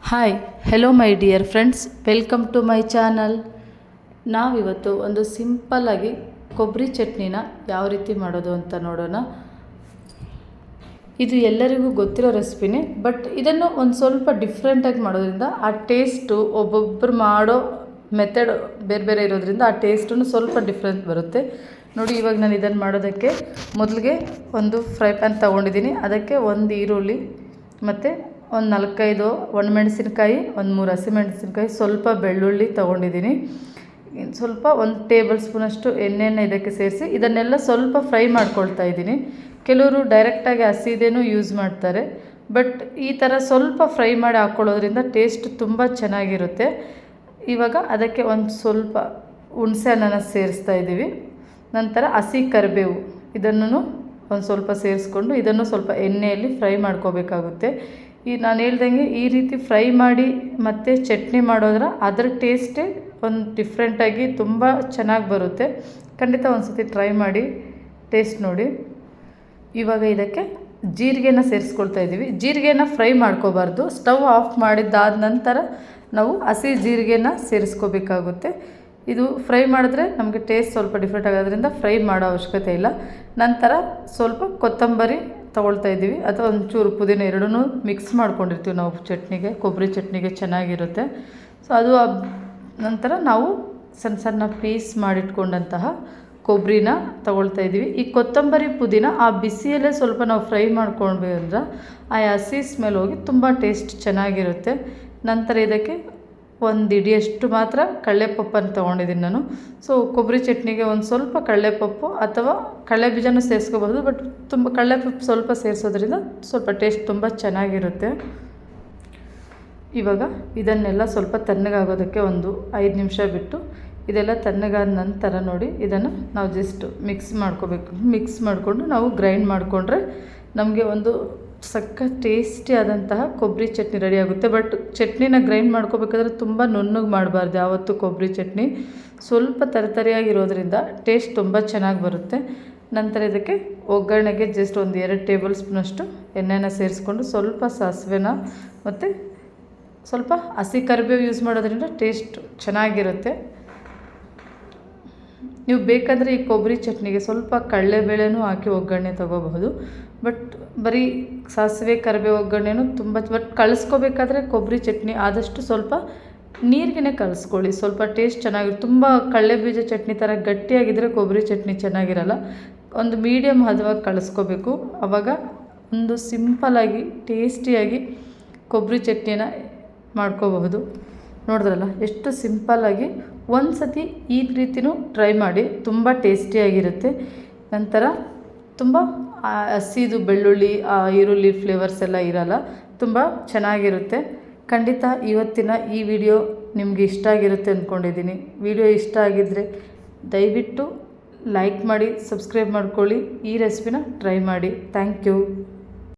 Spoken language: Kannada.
Hi hello my dear friends, welcome to my channel. ನಾವಿವತ್ತು ಒಂದು ಸಿಂಪಲ್ಲಾಗಿ ಕೊಬ್ಬರಿ ಚಟ್ನಿನ ಯಾವ ರೀತಿ ಮಾಡೋದು ಅಂತ ನೋಡೋಣ. ಇದು ಎಲ್ಲರಿಗೂ ಗೊತ್ತಿರೋ ರೆಸಿಪಿನೇ, ಬಟ್ ಇದನ್ನು ಒಂದು ಸ್ವಲ್ಪ ಡಿಫ್ರೆಂಟಾಗಿ ಮಾಡೋದ್ರಿಂದ ಆ ಟೇಸ್ಟು ಒಬ್ಬೊಬ್ಬರು ಮಾಡೋ ಮೆಥಡ್ ಬೇರೆ ಬೇರೆ ಇರೋದ್ರಿಂದ ಆ ಟೇಸ್ಟೂ ಸ್ವಲ್ಪ ಡಿಫ್ರೆಂಟ್ ಬರುತ್ತೆ. ನೋಡಿ, ಇವಾಗ ನಾನು ಇದನ್ನು ಮಾಡೋದಕ್ಕೆ ಮೊದಲಿಗೆ ಒಂದು ಫ್ರೈ ಪ್ಯಾನ್ ತೊಗೊಂಡಿದ್ದೀನಿ. ಅದಕ್ಕೆ ಒಂದು ಈರುಳ್ಳಿ ಮತ್ತು ಒಂದು 4-5 ಒಣಮೆಣಸಿನ್ಕಾಯಿ, ಒಂದು 3 ಹಸಿಮೆಣಸಿನ್ಕಾಯಿ, ಸ್ವಲ್ಪ ಬೆಳ್ಳುಳ್ಳಿ ತೊಗೊಂಡಿದ್ದೀನಿ. ಸ್ವಲ್ಪ 1 ಟೇಬಲ್ ಸ್ಪೂನಷ್ಟು ಎಣ್ಣೆಯನ್ನು ಇದಕ್ಕೆ ಸೇರಿಸಿ ಇದನ್ನೆಲ್ಲ ಸ್ವಲ್ಪ ಫ್ರೈ ಮಾಡ್ಕೊಳ್ತಾ ಇದ್ದೀನಿ. ಕೆಲವರು ಡೈರೆಕ್ಟಾಗಿ ಹಸಿದೇನೂ ಯೂಸ್ ಮಾಡ್ತಾರೆ, ಬಟ್ ಈ ಥರ ಸ್ವಲ್ಪ ಫ್ರೈ ಮಾಡಿ ಹಾಕ್ಕೊಳ್ಳೋದ್ರಿಂದ ಟೇಸ್ಟ್ ತುಂಬ ಚೆನ್ನಾಗಿರುತ್ತೆ. ಇವಾಗ ಅದಕ್ಕೆ ಒಂದು ಸ್ವಲ್ಪ ಹುಣಸೆ ಹಣ್ಣನ್ನು ಸೇರಿಸ್ತಾ ಇದ್ದೀವಿ. ನಂತರ ಹಸಿ ಕರಿಬೇವು ಇದನ್ನು ಒಂದು ಸ್ವಲ್ಪ ಸೇರಿಸ್ಕೊಂಡು ಇದನ್ನು ಸ್ವಲ್ಪ ಎಣ್ಣೆಯಲ್ಲಿ ಫ್ರೈ ಮಾಡ್ಕೋಬೇಕಾಗುತ್ತೆ. ನಾನು ಹೇಳ್ದಂಗೆ ಈ ರೀತಿ ಫ್ರೈ ಮಾಡಿ ಮತ್ತು ಚಟ್ನಿ ಮಾಡೋದ್ರ ಅದರ ಟೇಸ್ಟೇ ಒಂದು ಡಿಫ್ರೆಂಟಾಗಿ ತುಂಬ ಚೆನ್ನಾಗಿ ಬರುತ್ತೆ. ಖಂಡಿತ ಒಂದು ಸತಿ ಟ್ರೈ ಮಾಡಿ ಟೇಸ್ಟ್ ನೋಡಿ. ಇವಾಗ ಇದಕ್ಕೆ ಜೀರಿಗೆನ ಸೇರಿಸ್ಕೊಳ್ತಾ ಇದ್ದೀವಿ. ಜೀರಿಗೆನ ಫ್ರೈ ಮಾಡ್ಕೋಬಾರ್ದು, ಸ್ಟವ್ ಆಫ್ ಮಾಡಿದ್ದಾದ ನಂತರ ನಾವು ಹಸಿ ಜೀರಿಗೆನ ಸೇರಿಸ್ಕೋಬೇಕಾಗುತ್ತೆ. ಇದು ಫ್ರೈ ಮಾಡಿದ್ರೆ ನಮಗೆ ಟೇಸ್ಟ್ ಸ್ವಲ್ಪ ಡಿಫ್ರೆಂಟ್ ಆಗೋದ್ರಿಂದ ಫ್ರೈ ಮಾಡೋ ಅವಶ್ಯಕತೆ ಇಲ್ಲ. ನಂತರ ಸ್ವಲ್ಪ ಕೊತ್ತಂಬರಿ ತೊಗೊಳ್ತಾ ಇದ್ದೀವಿ, ಅಥವಾ ಒಂಚೂರು ಪುದೀನ, ಎರಡೂ ಮಿಕ್ಸ್ ಮಾಡ್ಕೊಂಡಿರ್ತೀವಿ ನಾವು ಚಟ್ನಿಗೆ, ಕೊಬ್ಬರಿ ಚಟ್ನಿಗೆ ಚೆನ್ನಾಗಿರುತ್ತೆ. ಸೊ ಅದು ನಂತರ ನಾವು ಸಣ್ಣ ಸಣ್ಣ ಪೀಸ್ ಮಾಡಿಟ್ಕೊಂಡಂತಹ ಕೊಬ್ಬರಿನ ತೊಗೊಳ್ತಾ ಇದ್ದೀವಿ. ಈ ಕೊತ್ತಂಬರಿ ಪುದೀನ ಆ ಬಿಸಿಯಲ್ಲೇ ಸ್ವಲ್ಪ ನಾವು ಫ್ರೈ ಮಾಡ್ಕೊಂಡ್ರೆ ಆ ಹಸಿ ಸ್ಮೆಲ್ ಹೋಗಿ ತುಂಬ ಟೇಸ್ಟ್ ಚೆನ್ನಾಗಿರುತ್ತೆ. ನಂತರ ಇದಕ್ಕೆ ಒಂದು ಹಿಡಿಯಷ್ಟು ಮಾತ್ರ ಕಡಲೆಪಪ್ಪನ್ನು ತೊಗೊಂಡಿದ್ದೀನಿ ನಾನು. ಸೊ ಕೊಬ್ಬರಿ ಚಟ್ನಿಗೆ ಒಂದು ಸ್ವಲ್ಪ ಕಡಲೆಪಪ್ಪು ಅಥವಾ ಕಡಲೆಬೀಜನೂ ಸೇರಿಸ್ಕೋಬಹುದು, ಬಟ್ ತುಂಬ ಕಡಲೆಪಪ್ಪು ಸ್ವಲ್ಪ ಸೇರಿಸೋದ್ರಿಂದ ಸ್ವಲ್ಪ ಟೇಸ್ಟ್ ತುಂಬ ಚೆನ್ನಾಗಿರುತ್ತೆ. ಇವಾಗ ಇದನ್ನೆಲ್ಲ ಸ್ವಲ್ಪ ತಣ್ಣಗಾಗೋದಕ್ಕೆ ಒಂದು 5 ನಿಮಿಷ ಬಿಟ್ಟು ಇದೆಲ್ಲ ತಣ್ಣಗಾದ ನಂತರ ನೋಡಿ ಇದನ್ನು ನಾವು ಜಸ್ಟ್ ಮಿಕ್ಸ್ ಮಾಡ್ಕೋಬೇಕು. ಮಿಕ್ಸ್ ಮಾಡಿಕೊಂಡು ನಾವು ಗ್ರೈಂಡ್ ಮಾಡಿಕೊಂಡ್ರೆ ನಮಗೆ ಒಂದು ಸಖತ್ ಟೇಸ್ಟಿ ಆದಂತಹ ಕೊಬ್ಬರಿ ಚಟ್ನಿ ರೆಡಿ ಆಗುತ್ತೆ. ಬಟ್ ಚಟ್ನಿನ ಗ್ರೈಂಡ್ ಮಾಡ್ಕೋಬೇಕಾದ್ರೆ ತುಂಬ ನುಣ್ಣಗೆ ಮಾಡಬಾರ್ದು ಯಾವತ್ತು. ಕೊಬ್ಬರಿ ಚಟ್ನಿ ಸ್ವಲ್ಪ ತರಿತರಿಯಾಗಿರೋದ್ರಿಂದ ಟೇಸ್ಟ್ ತುಂಬ ಚೆನ್ನಾಗಿ ಬರುತ್ತೆ. ನಂತರ ಇದಕ್ಕೆ ಒಗ್ಗರಣೆಗೆ ಜಸ್ಟ್ ಒಂದು 2 ಟೇಬಲ್ ಸ್ಪೂನಷ್ಟು ಎಣ್ಣೆನ ಸೇರಿಸ್ಕೊಂಡು ಸ್ವಲ್ಪ ಸಾಸಿವೆನ ಮತ್ತು ಸ್ವಲ್ಪ ಹಸಿ ಕರಿಬೇವು ಯೂಸ್ ಮಾಡೋದ್ರಿಂದ ಟೇಸ್ಟ್ ಚೆನ್ನಾಗಿರುತ್ತೆ. ನೀವು ಬೇಕಾದರೆ ಈ ಕೊಬ್ಬರಿ ಚಟ್ನಿಗೆ ಸ್ವಲ್ಪ ಕಡಲೆಬೇಳೆನೂ ಹಾಕಿ ಒಗ್ಗರಣೆ ತೊಗೋಬಹುದು, ಬಟ್ ಬರೀ ಸಾಸಿವೆ ಕರಿಬೇವು ಒಗ್ಗರಣೆನೂ ಬಟ್ ಕಳಿಸ್ಕೋಬೇಕಾದ್ರೆ ಕೊಬ್ಬರಿ ಚಟ್ನಿ ಆದಷ್ಟು ಸ್ವಲ್ಪ ನೀರಿಗೆನೇ ಕಲಿಸ್ಕೊಳ್ಳಿ, ಸ್ವಲ್ಪ ಟೇಸ್ಟ್ ಚೆನ್ನಾಗಿರುತ್ತೆ. ತುಂಬ ಕಡಲೆಬೀಜ ಚಟ್ನಿ ಥರ ಗಟ್ಟಿಯಾಗಿದ್ದರೆ ಕೊಬ್ಬರಿ ಚಟ್ನಿ ಚೆನ್ನಾಗಿರಲ್ಲ. ಒಂದು ಮೀಡಿಯಮ್ ಹದವಾಗಿ ಕಳಿಸ್ಕೋಬೇಕು. ಆವಾಗ ಒಂದು ಸಿಂಪಲ್ಲಾಗಿ ಟೇಸ್ಟಿಯಾಗಿ ಕೊಬ್ಬರಿ ಚಟ್ನಿನ ಮಾಡ್ಕೋಬಹುದು. ನೋಡಿದ್ರಲ್ಲ ಎಷ್ಟು ಸಿಂಪಲ್ಲಾಗಿ. ಒಂದು ಸತಿ ಈ ರೀತಿಯೂ ಟ್ರೈ ಮಾಡಿ, ತುಂಬ ಟೇಸ್ಟಿಯಾಗಿರುತ್ತೆ. ನಂತರ ತುಂಬ ಹಸಿದು ಬೆಳ್ಳುಳ್ಳಿ, ಈರುಳ್ಳಿ ಫ್ಲೇವರ್ಸ್ ಎಲ್ಲ ಇರಲ್ಲ, ತುಂಬ ಚೆನ್ನಾಗಿರುತ್ತೆ. ಖಂಡಿತ ಇವತ್ತಿನ ಈ ವಿಡಿಯೋ ನಿಮಗೆ ಇಷ್ಟ ಆಗಿರುತ್ತೆ ಅಂದ್ಕೊಂಡಿದ್ದೀನಿ. ವಿಡಿಯೋ ಇಷ್ಟ ಆಗಿದ್ದರೆ ದಯವಿಟ್ಟು ಲೈಕ್ ಮಾಡಿ, ಸಬ್ಸ್ಕ್ರೈಬ್ ಮಾಡ್ಕೊಳ್ಳಿ, ಈ ರೆಸಿಪಿನ ಟ್ರೈ ಮಾಡಿ. Thank you.